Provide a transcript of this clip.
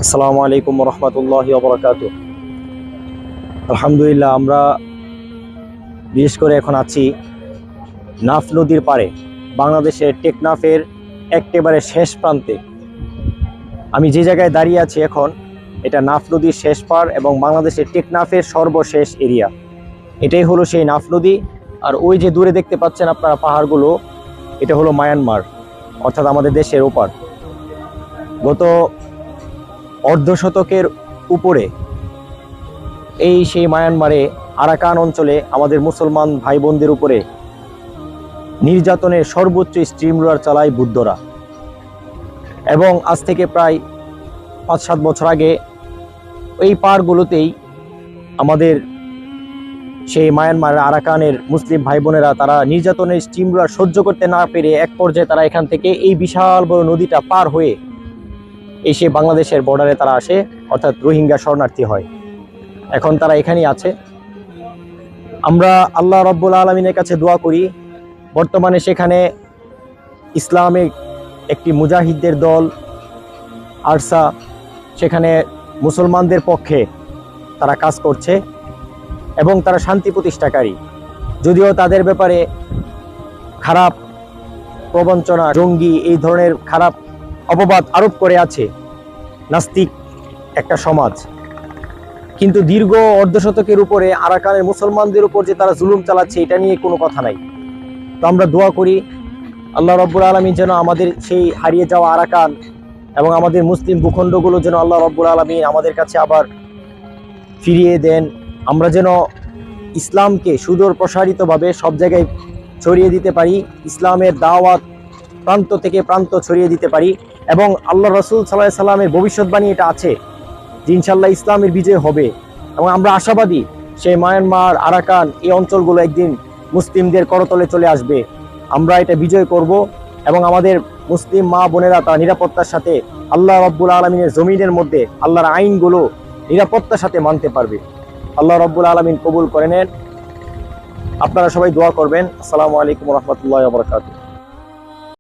আসসালামু আলাইকুম রহমতুল্লাহি ওয়া বারাকাতুহু। আলহামদুলিল্লাহ, আমরা বিশেষ করে এখন আছি নাফ নদীর পাড়ে, বাংলাদেশের টেকনাফের একেবারে শেষ প্রান্তে। আমি যে জায়গায় দাঁড়িয়ে আছি এখন, এটা নাফ নদীর শেষ পাড় এবং বাংলাদেশের টেকনাফের সর্বশেষ এরিয়া। এটাই হলো সেই নাফ নদী। আর ওই যে দূরে দেখতে পাচ্ছেন আপনারা পাহাড়গুলো, এটা হলো মায়ানমার, অর্থাৎ আমাদের দেশের ওপার। গত অর্ধশতকের উপরে সেই মায়ানমারে আরাকান অঞ্চলে আমাদের মুসলমান ভাই বোনদের উপরে নির্যাতনের সর্বোচ্চ স্ট্রিম রোলার চালায় বুদ্ধরা। এবং আজ থেকে প্রায় 5-7 বছর আগে এই পাহাড়গুলোতেই আমাদের সেই মায়ানমারের আরাকানের মুসলিম ভাই বোনেরা তারা নির্যাতনের স্ট্রিম রোলার সহ্য করতে না পেরে এক পর্যায়ে তারা এখান থেকে এই বিশাল বড় নদীটা পার হয়ে এসে বাংলাদেশের বর্ডারে তারা আসে, অর্থাৎ রোহিঙ্গা শরণার্থী হয়। এখন তারা এখানেই আছে। আমরা আল্লাহ রাব্বুল আলামিনের কাছে দোয়া করি, বর্তমানে সেখানে ইসলামিক একটি মুজাহিদদের দল আরসা সেখানে মুসলমানদের পক্ষে তারা কাজ করছে এবং তারা শান্তি প্রতিষ্ঠাকারী। যদিও তাদের ব্যাপারে খারাপ প্রবঞ্চনা, জঙ্গি এই ধরনের খারাপ অপবাদ আরোপ করে আছে নাস্তিক একটা সমাজ, কিন্তু দীর্ঘ অর্ধশতকের উপরে আরাকানের মুসলমানদের উপর যে তারা জুলুম চালাচ্ছে এটা নিয়ে কোনো কথা নাই। তো আমরা দোয়া করি আল্লাহ রাব্বুল আলামিন যেন আমাদের সেই হারিয়ে যাওয়া আরাকান এবং আমাদের মুসলিম ভূখণ্ডগুলো যেন আল্লাহ রাব্বুল আলামিন আমাদের কাছে আবার ফিরিয়ে দেন। আমরা যেন ইসলামকে সুদূর প্রসারিতভাবে সব জায়গায় ছড়িয়ে দিতে পারি, ইসলামের দাওয়াত প্রান্ত থেকে প্রান্ত ছড়িয়ে দিতে পারি। এবং আল্লাহ রাসূল সাল্লাল্লাহু আলাইহি সাল্লামের ভবিষ্যৎবাণী এটা আছে যে ইনশাআল্লাহ ইসলামের বিজয় হবে। এবং আমরা আশাবাদী সেই মায়ানমার, আরাকান এই অঞ্চলগুলো একদিন মুসলিমদের করতলে চলে আসবে। আমরা এটা বিজয় করব এবং আমাদের মুসলিম মা বোনেরা তারা নিরাপত্তার সাথে আল্লাহ রাব্বুল আলামিনের জমিনের মধ্যে আল্লাহর আইনগুলো নিরাপত্তার সাথে মানতে পারবে। আল্লাহ রাব্বুল আলামিন কবুল করে নেন। আপনারা সবাই দোয়া করবেন। আসসালামু আলাইকুম রহমতুল্লাহি ওয়া বারাকাতুহু।